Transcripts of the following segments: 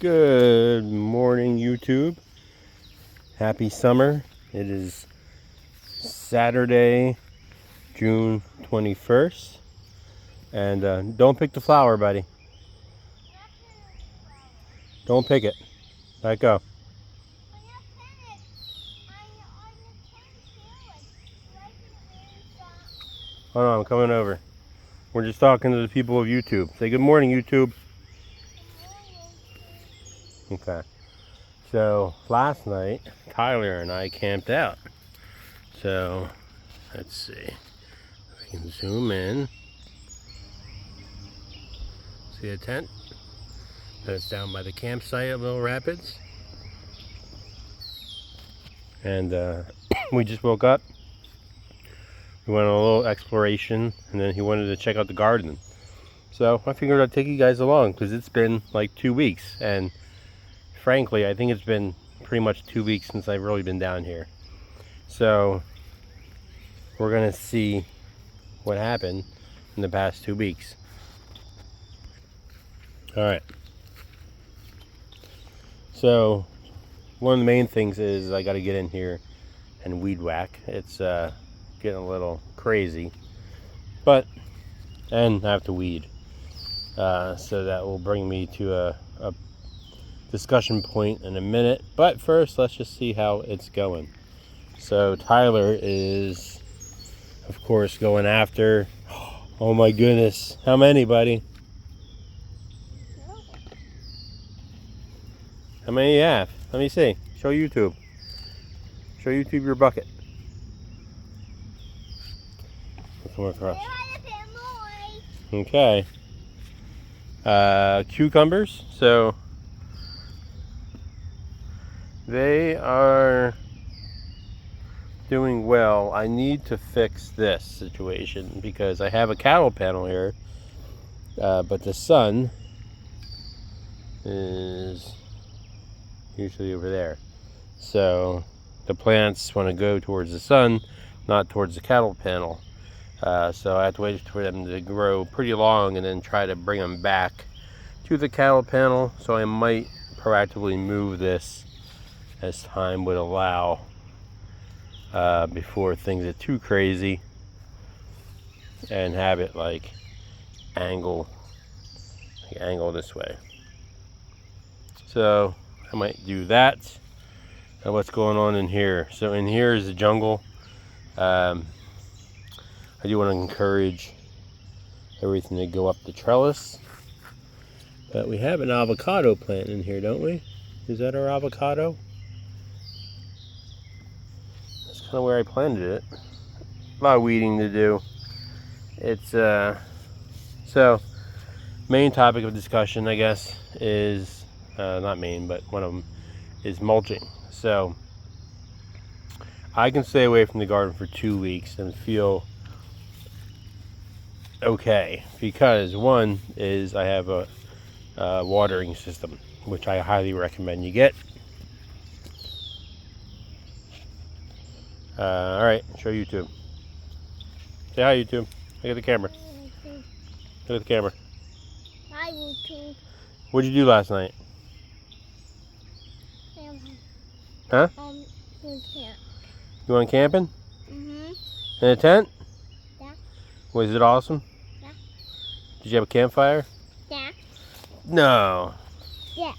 Good morning, YouTube. Happy summer. It is Saturday, June 21st. And don't pick the flower, buddy. Don't pick it. Let go. Hold on, I'm coming over. We're just talking to the people of YouTube. Say good morning, YouTube. Okay. So last night, Tyler and I camped out. So let's see. We can zoom in. See the tent? That's down by the campsite at Little Rapids. And we just woke up. We went on a little exploration, and then he wanted to check out the garden. So I figured I'd take you guys along because it's been like 2 weeks, and frankly, I think it's been pretty much 2 weeks since I've really been down here. So we're gonna see what happened in the past 2 weeks. All right. So one of the main things is I got to get in here and weed whack. It's getting a little crazy, and I have to weed. So that will bring me to a discussion point in a minute. But first, let's just see how it's going. So Tyler is, of course, going after. Oh my goodness! How many, buddy? How many you have? Let me see. Show YouTube. Show YouTube your bucket. Come across. Okay. Cucumbers. So they are doing well. I need to fix this situation because I have a cattle panel here, but the sun is usually over there. So the plants want to go towards the sun, not towards the cattle panel. So I have to wait for them to grow pretty long and then try to bring them back to the cattle panel. So I might proactively move this as time would allow, before things get too crazy, and have it like angle this way. So I might do that. Now what's going on in here? So in here is the jungle. I do want to encourage everything to go up the trellis. But we have an avocado plant in here, don't we? Is that our avocado? That's kind of where I planted it. A lot of weeding to do. It's so main topic of discussion, I guess, is not main, but one of them is mulching. So I can stay away from the garden for 2 weeks and feel okay, because one is I have a watering system, which I highly recommend you get. All right, show YouTube. Say hi, YouTube. Look at the camera. Look at the camera. Hi, YouTube. What'd you do last night? Huh? You went camping? Mm-hmm. In a tent? Yeah. Was it awesome? Yeah. Did you have a campfire? Yeah. No. Yes.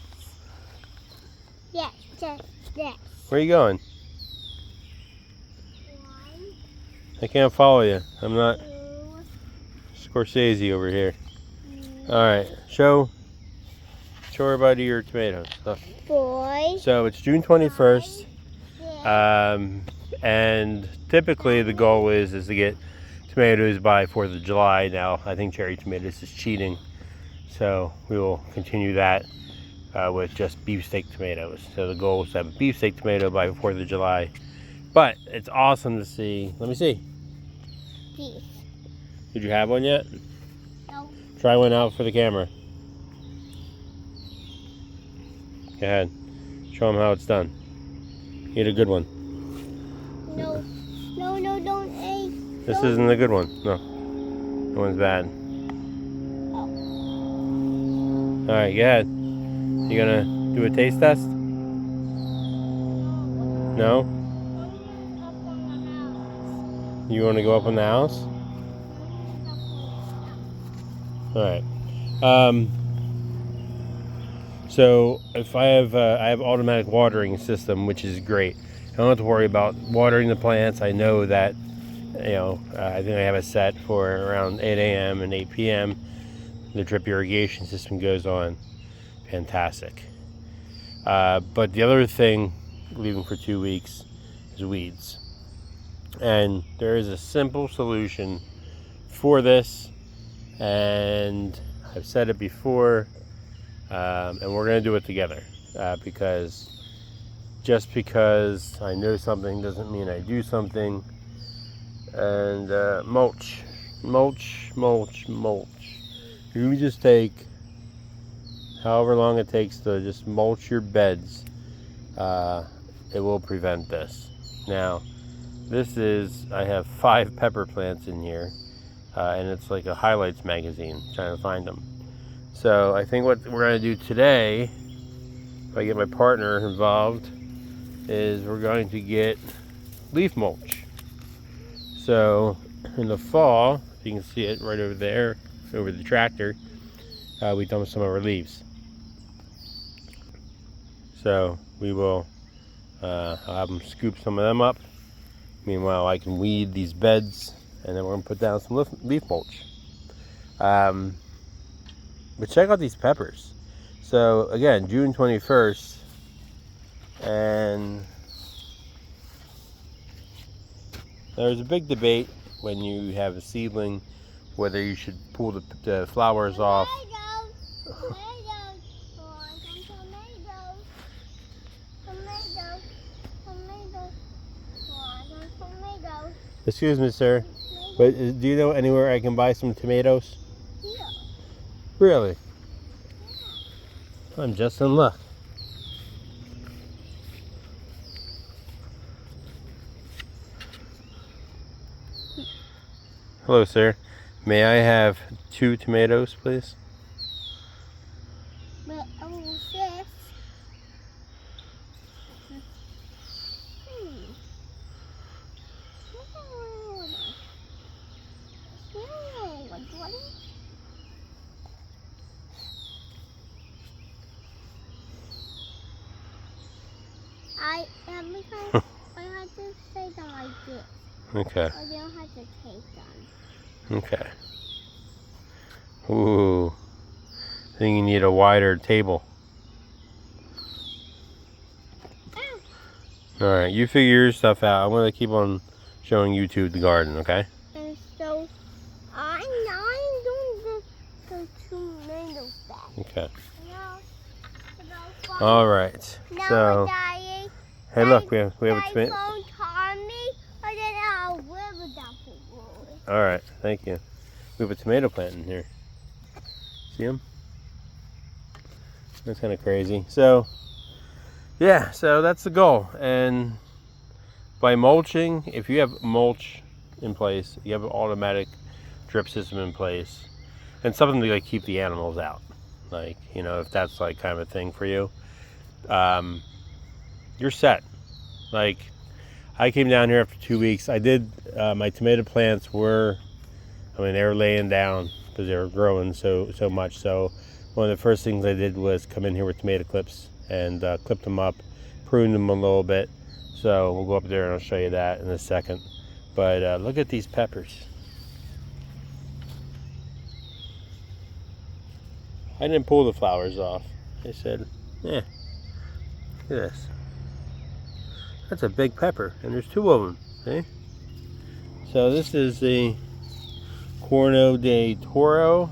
Yes. Yes. Yes. Where are you going? 1, I can't follow you. I'm not 2, Scorsese over here. 3, All right, show everybody your tomatoes. 4. So it's June 21st, 5, 6. and typically the goal is to get tomatoes by 4th of July. Now I think cherry tomatoes is cheating, so we will continue that with just beefsteak tomatoes. So the goal is to have a beefsteak tomato by 4th of July. But it's awesome to see. Let me see. Beef. Did you have one yet? No. Try one out for the camera. Go ahead. Show them how it's done. Eat a good one. No. No, no, don't eat. This isn't a good one. No. That one's bad. Oh. Alright, go ahead. You gonna do a taste test? No? Only up on the house. You want to go up on the house? Only up on All right. So if I have automatic watering system, which is great. I don't have to worry about watering the plants. I know that, I think I have it set for around 8 a.m. and 8 p.m. The drip irrigation system goes on. Fantastic. But the other thing, leaving for 2 weeks, is weeds. And there is a simple solution for this, and I've said it before, and we're going to do it together, because just because I know something doesn't mean I do something. And mulch. You just take however long it takes to just mulch your beds. It will prevent this. Now, I have 5 pepper plants in here, and it's like a highlights magazine, trying to find them. So I think what we're going to do today, if I get my partner involved, is we're going to get leaf mulch. So in the fall, you can see it right over there, over the tractor, we dump some of our leaves. So we will, I'll have them scoop some of them up. Meanwhile, I can weed these beds, and then we're going to put down some leaf mulch. But check out these peppers. So again, June 21st, and there's a big debate when you have a seedling whether you should pull the flowers off. Excuse me, sir, but do you know anywhere I can buy some tomatoes? Yeah. Really? I'm just in luck. Hello, sir. May I have 2 tomatoes, please? But I had to say them like this. Okay. Or you don't have to take them. Okay. Ooh. I think you need a wider table. Alright, you figure your stuff out. I'm going to keep on showing YouTube the garden, okay? And so, I'm doing the tomato bed. Okay. No, Alright. So, Daddy, hey look, we have a tomato. phone taught me, but then I'll live without the Alright, thank you. We have a tomato plant in here. See them? That's kind of crazy. So, yeah, so that's the goal. And by mulching, if you have mulch in place, you have an automatic drip system in place, and something to like keep the animals out. Like, if that's like kind of a thing for you, you're set. Like, I came down here after 2 weeks. I did, my tomato plants they were laying down because they were growing so much. So one of the first things I did was come in here with tomato clips and clip them up, prune them a little bit. So we'll go up there and I'll show you that in a second. But look at these peppers. I didn't pull the flowers off. I said, look at this. That's a big pepper, and there's 2 of them, see? So this is the Corno de Toro,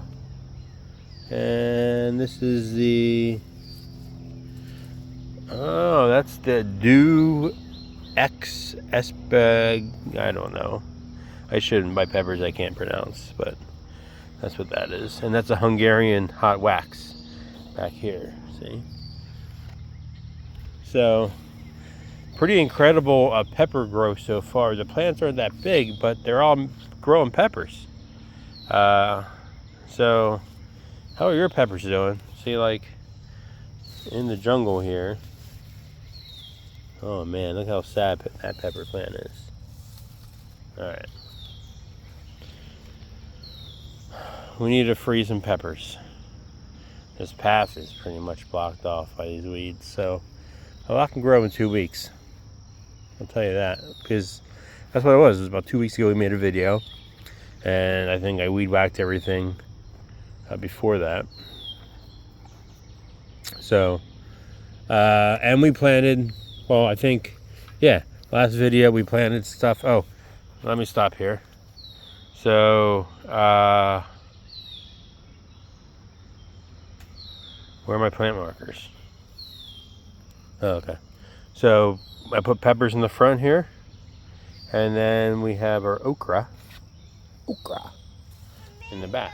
and this is that's the Do X Espag, I don't know. I shouldn't buy peppers I can't pronounce, but that's what that is. And that's a Hungarian hot wax back here, see? So, pretty incredible pepper growth so far. The plants aren't that big, but they're all growing peppers. So, how are your peppers doing? See, like, in the jungle here. Oh man, look how sad that pepper plant is. Alright. We need to freeze some peppers. This path is pretty much blocked off by these weeds, so a lot can grow in 2 weeks. I'll tell you that, because that's what it was. It was about 2 weeks ago we made a video, and I think I weed whacked everything before that. So, and we planted, well, I think, yeah, last video we planted stuff. Oh, let me stop here. So, where are my plant markers? Oh, okay. So I put peppers in the front here, and then we have our okra in the back.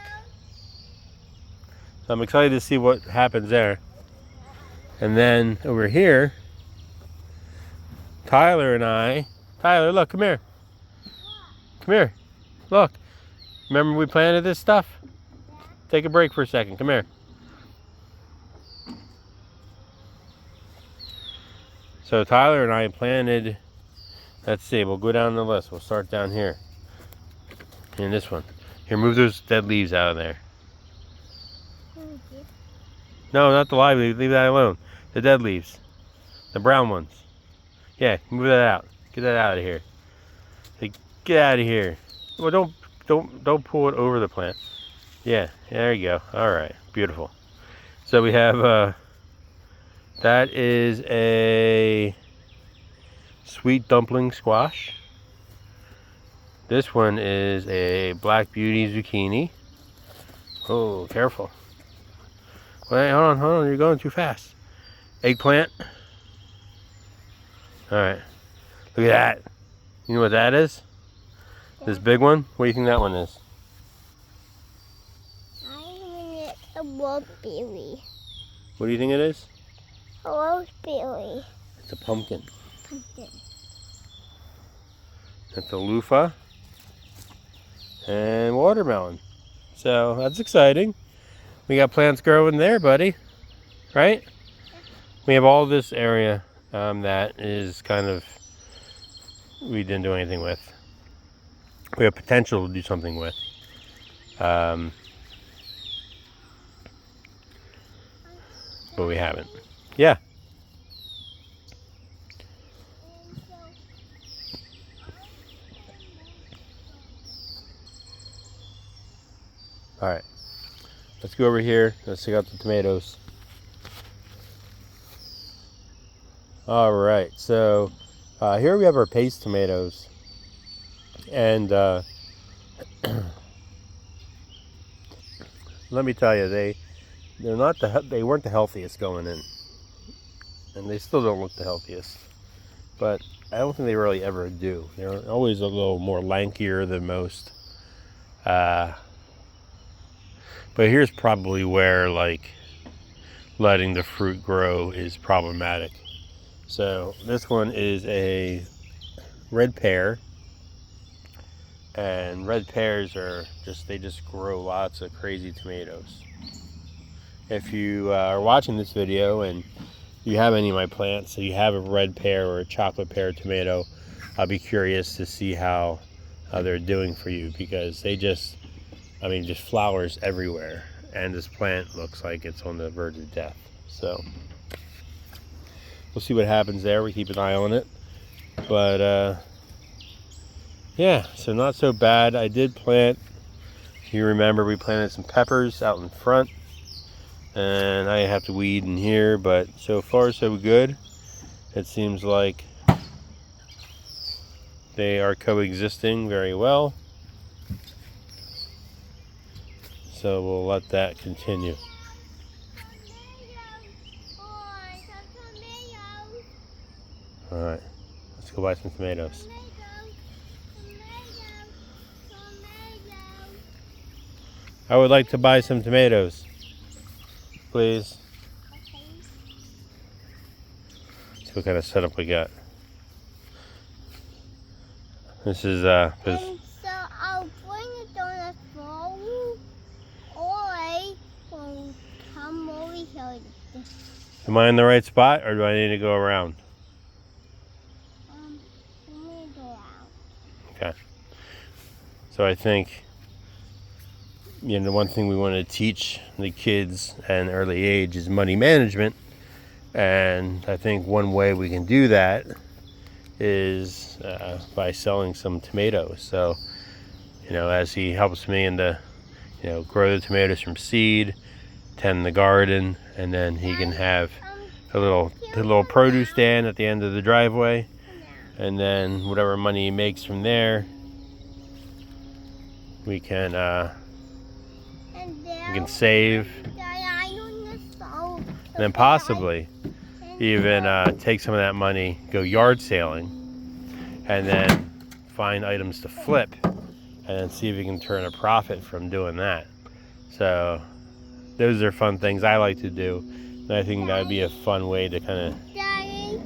So I'm excited to see what happens there. And then over here, Tyler and I, Tyler, look, come here. Come here. Look. Remember we planted this stuff? Take a break for a second. Come here. So Tyler and I planted, let's see, we'll go down the list. We'll start down here. In this one. Here, move those dead leaves out of there. No, not the live leaves. Leave that alone. The dead leaves. The brown ones. Yeah, move that out. Get that out of here. Hey, get out of here. Well, don't pull it over the plant. Yeah, there you go. All right, beautiful. So we have that is a sweet dumpling squash. This one is a black beauty zucchini. Oh, careful. Wait, hold on, you're going too fast. Eggplant. Alright. Look at that. You know what that is? This big one? What do you think that one is? I think it's a raspberry. What do you think it is? A raspberry. It's a pumpkin. Pumpkin. That's a loofah. And watermelon. So that's exciting. We got plants growing there, buddy. Right? We have all this area that is kind of, we didn't do anything with. We have potential to do something with. But we haven't. Yeah. All right. Let's go over here. Let's check out the tomatoes. All right. So here we have our paste tomatoes. And let me tell you, they weren't the healthiest going in, and they still don't look the healthiest. But I don't think they really ever do. They're always a little more lankier than most. But here's probably where like letting the fruit grow is problematic. So this one is a red pear. And red pears are they just grow lots of crazy tomatoes. If you are watching this video and you have any of my plants, so you have a red pear or a chocolate pear tomato, I'll be curious to see how they're doing for you, because they just flowers everywhere, and this plant looks like it's on the verge of death. So we'll see what happens there. We keep an eye on it, but yeah, so not so bad. I did plant, if you remember, we planted some peppers out in front, and I have to weed in here, but so far so good. It seems like they are coexisting very well. So we'll let that continue. All right, let's go buy some tomatoes. I would like to buy some tomatoes, please. Let's see what kind of setup we got. This is And so I'll bring it on the phone, or we'll come over here. Am I in the right spot, or do I need to go around? Let me go out. Okay. So I think, the one thing we want to teach the kids at an early age is money management. And I think one way we can do that is by selling some tomatoes. So, as he helps me grow the tomatoes from seed, tend the garden, and then he can have a little produce stand at the end of the driveway. And then whatever money he makes from there, we can save, and then possibly even take some of that money, go yard sailing, and then find items to flip, and then see if we can turn a profit from doing that. So those are fun things I like to do, and I think that would be a fun way to kind of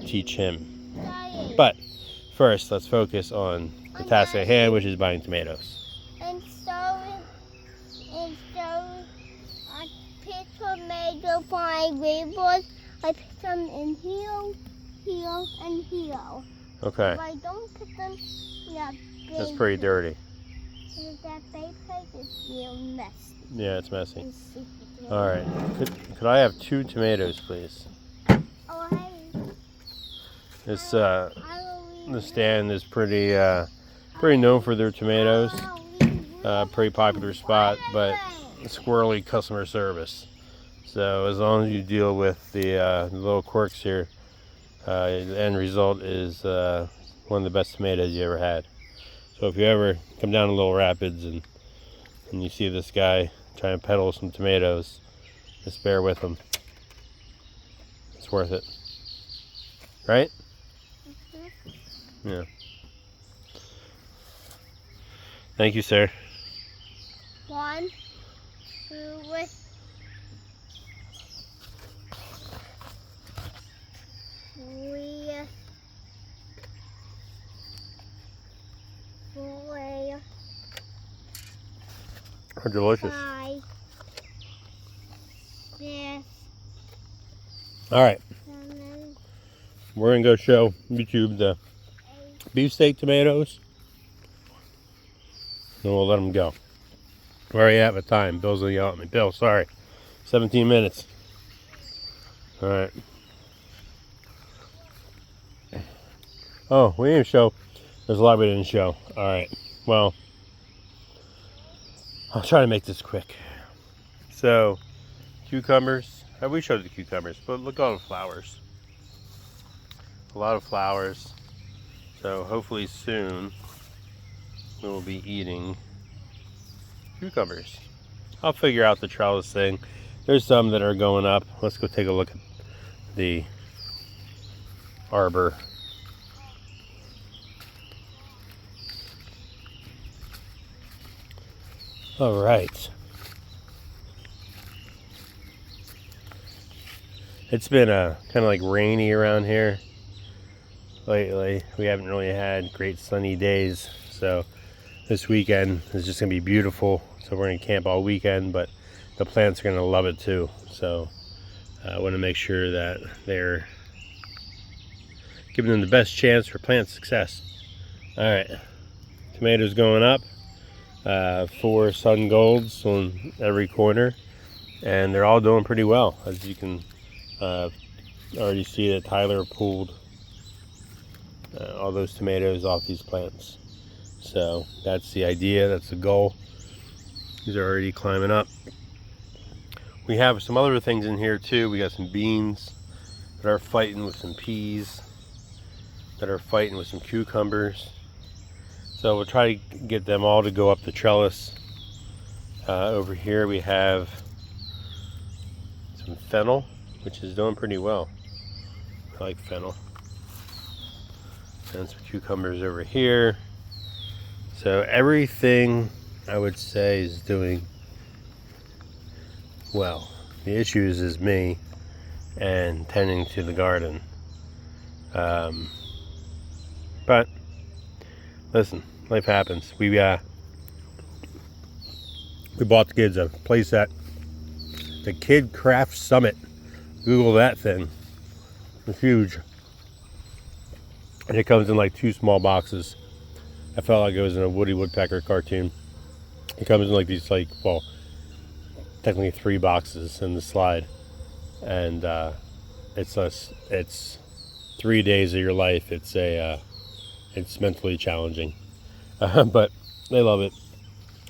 teach him. But first, let's focus on the task at hand, which is buying tomatoes. And so I picked tomato by labels. I put them in here, here, and here. Okay. If I don't put them in that big, That's pretty dirty. that big place is real messy. Yeah, it's messy. All right. Could I have 2 tomatoes, please? Oh, hey. This stand is pretty known for their tomatoes. Pretty popular spot, but squirrely customer service. So as long as you deal with the little quirks here, the end result is one of the best tomatoes you ever had. So if you ever come down to Little Rapids and you see this guy trying to peddle some tomatoes, just bear with him. It's worth it. Right? Yeah. Thank you, sir. 1, 2, 3, 4, They're delicious. 5, 6, All right. 7, We're going to go show YouTube the 8. beefsteak tomatoes. And we'll let them go. Where are you at with time? Bill's going to yell at me. Bill, sorry. 17 minutes. All right. Oh, we didn't show. There's a lot we didn't show. All right. Well, I'll try to make this quick. So, cucumbers. We showed the cucumbers, but look at all the flowers. A lot of flowers. So hopefully soon we will be eating cucumbers. I'll figure out the trellis thing. There's some that are going up. Let's go take a look at the arbor. All right. It's been kind of like rainy around here lately. We haven't really had great sunny days, so this weekend is just gonna be beautiful. So we're gonna camp all weekend, but the plants are gonna love it too. So I want to make sure that they're giving them the best chance for plant success. All right, tomatoes going up. 4 sun golds on every corner, and they're all doing pretty well. As you can already see that Tyler pulled all those tomatoes off these plants. So that's the idea, that's the goal. These are already climbing up. We have some other things in here too. We got some beans that are fighting with some peas, that are fighting with some cucumbers. So we'll try to get them all to go up the trellis. Over here we have some fennel, which is doing pretty well. I like fennel. And some cucumbers over here. So everything I would say is doing well. The issues is me and tending to the garden. But listen, life happens. We bought the kids a playset, the Kid Craft Summit Google that thing. It's huge. And it comes in like 2 small boxes. I felt like it was in a Woody Woodpecker cartoon. It comes in like these, like, well, technically 3 boxes in the slide. And it's 3 days of your life. It's mentally challenging. But they love it.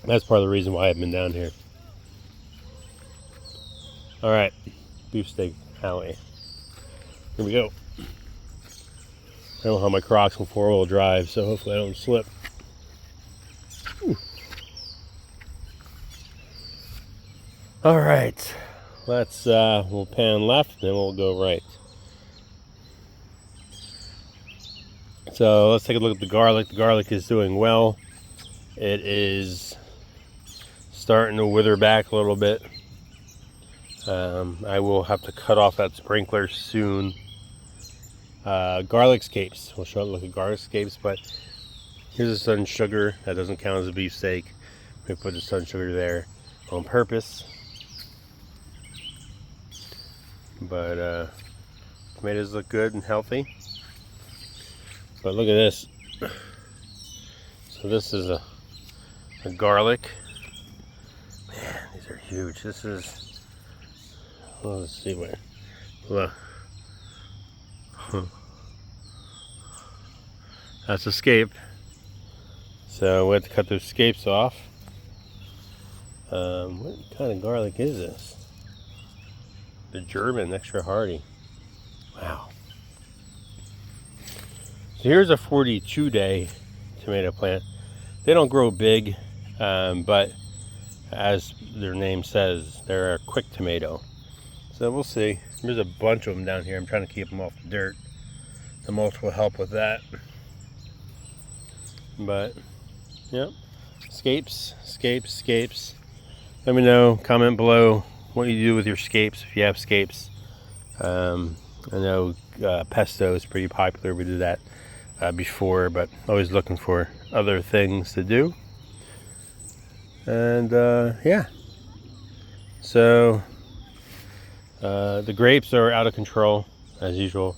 That's part of the reason why I've been down here. All right, beefsteak alley. Here we go. I don't have my Crocs in 4-wheel drive, so hopefully I don't slip. Whew. All right, we'll pan left, then we'll go right. So let's take a look at the garlic. The garlic is doing well. It is starting to wither back a little bit. I will have to cut off that sprinkler soon. Garlic scapes. We'll show a look at garlic scapes, but here's the sun sugar. That doesn't count as a beefsteak. We put the sun sugar there on purpose. But tomatoes look good and healthy. But look at this. So this is a garlic. Man, these are huge. This is, well, let's see where. Look. That's a scape. So we have to cut those scapes off. What kind of garlic is this? The German, extra hardy. Wow. So here's a 42-day tomato plant. They don't grow big, but as their name says, they're a quick tomato. So we'll see. There's a bunch of them down here. I'm trying to keep them off the dirt. The mulch will help with that. But, yep. Scapes. Let me know, comment below what you do with your scapes, if you have scapes. I know pesto is pretty popular. We did that before, but always looking for other things to do. And yeah. So the grapes are out of control as usual.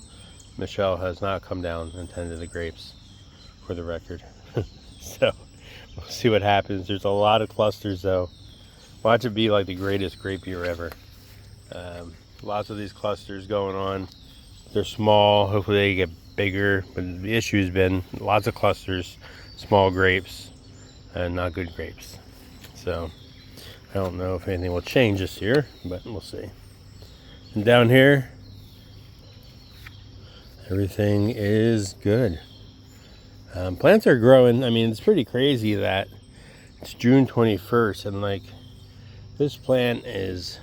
Michelle has not come down and tended the grapes, for the record. So we'll see what happens. There's a lot of clusters though. Watch it be like the greatest grape year ever. Lots of these clusters going on. They're small. Hopefully they get bigger. But the issue has been lots of clusters, small grapes, and not good grapes. So I don't know if anything will change this year, but we'll see. And down here, everything is good. Plants are growing. I mean, it's pretty crazy that it's June 21st and like this plant is,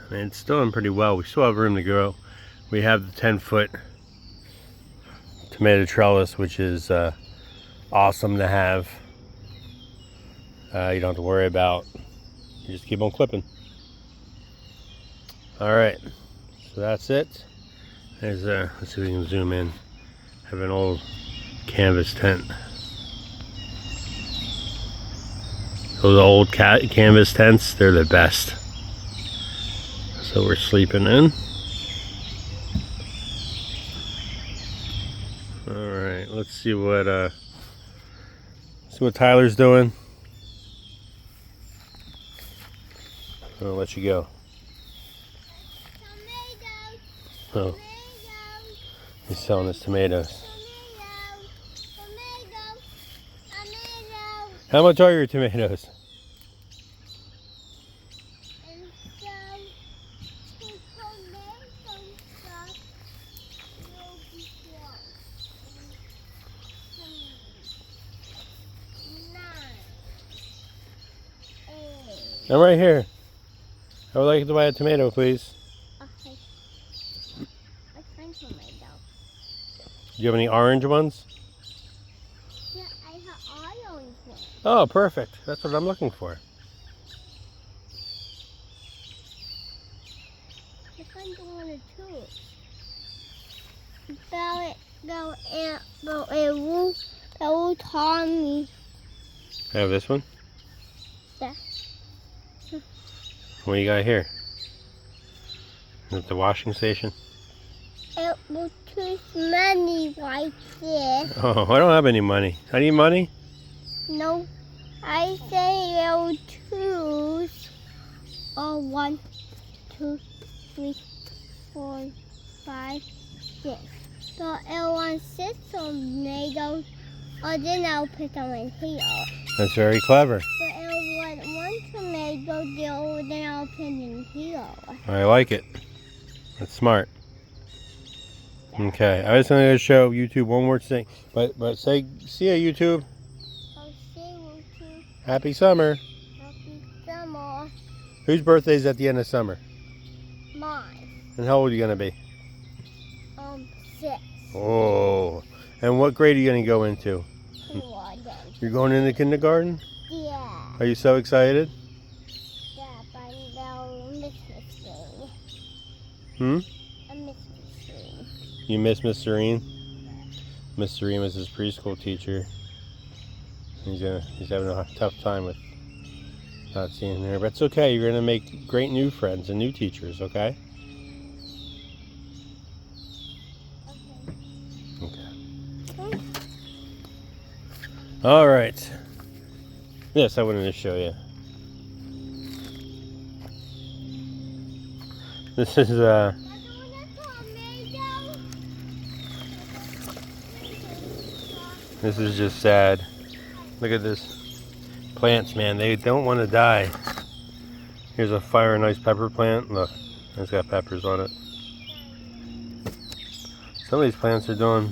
I mean, it's still doing pretty well. We still have room to grow. We have the 10-foot tomato trellis, which is awesome to have. You don't have to worry about, you just keep on clipping. All right, so that's it. There's let's see if we can zoom in. I have an old canvas tent. Those old canvas tents, they're the best. So we're sleeping in. All right, let's see what Tyler's doing. I'll let you go. Tomatoes. Oh, he's selling his tomatoes. How much are your tomatoes? I'm right here. I would like to buy a tomato, please. Okay. I find tomato. Do you have any orange ones? Yeah, I have orange ones. Oh, perfect. That's what I'm looking for. I find one or two. That will Tommy. I have this one. Yeah. What do you got here? At the washing station? It will choose money right there. Oh, I don't have any money. I need money? No, I say it will choose 1, 2, 3, 4, 5, 6. So it wants 6 tomatoes, or then I'll put them in here. That's very clever. But it want 1 tomato, then I'll put in here. I like it. That's smart. Okay, I just wanted to show YouTube one more thing. But say, see ya, YouTube. I'll see you too. Happy summer. Happy summer. Whose birthday's at the end of summer? Mine. And how old are you going to be? 6. Oh. And what grade are you going to go into? Kindergarten. You're going into kindergarten? Yeah. Are you so excited? Yeah, but they'll miss me. Hmm? I miss me. You miss Miss Serene? Miss Serene was his preschool teacher. He's having a tough time with not seeing her. But it's okay. You're going to make great new friends and new teachers, okay? Okay. All right. This I wanted to show you. This is This is just sad. Look at this. Plants, man, they don't want to die. Here's a fire and ice pepper plant. Look, it's got peppers on it. Some of these plants are they're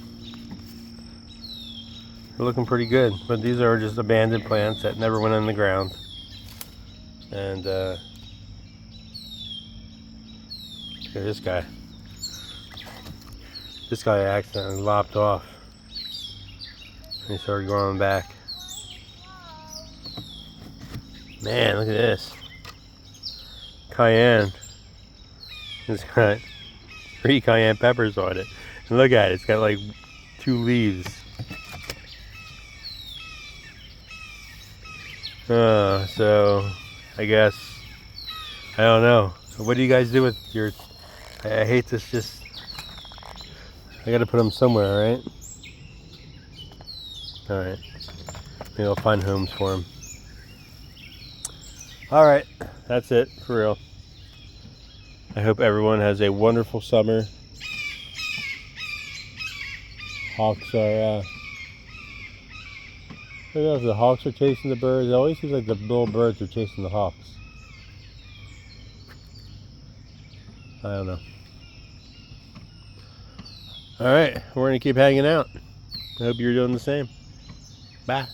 looking pretty good, but these are just abandoned plants that never went in the ground. And look at this guy. This guy accidentally lopped off. And he started growing back. Man, look at this. Cayenne. It's got 3 cayenne peppers on it. And look at it, it's got like 2 leaves. So I guess, I don't know. What do you guys do with your, I hate this, just, I gotta put them somewhere, right? Alright, maybe I'll find homes for them. Alright, that's it, for real. I hope everyone has a wonderful summer. Hawks are, I don't know if the hawks are chasing the birds. It always seems like the little birds are chasing the hawks. I don't know. Alright, we're going to keep hanging out. I hope you're doing the same. Bye.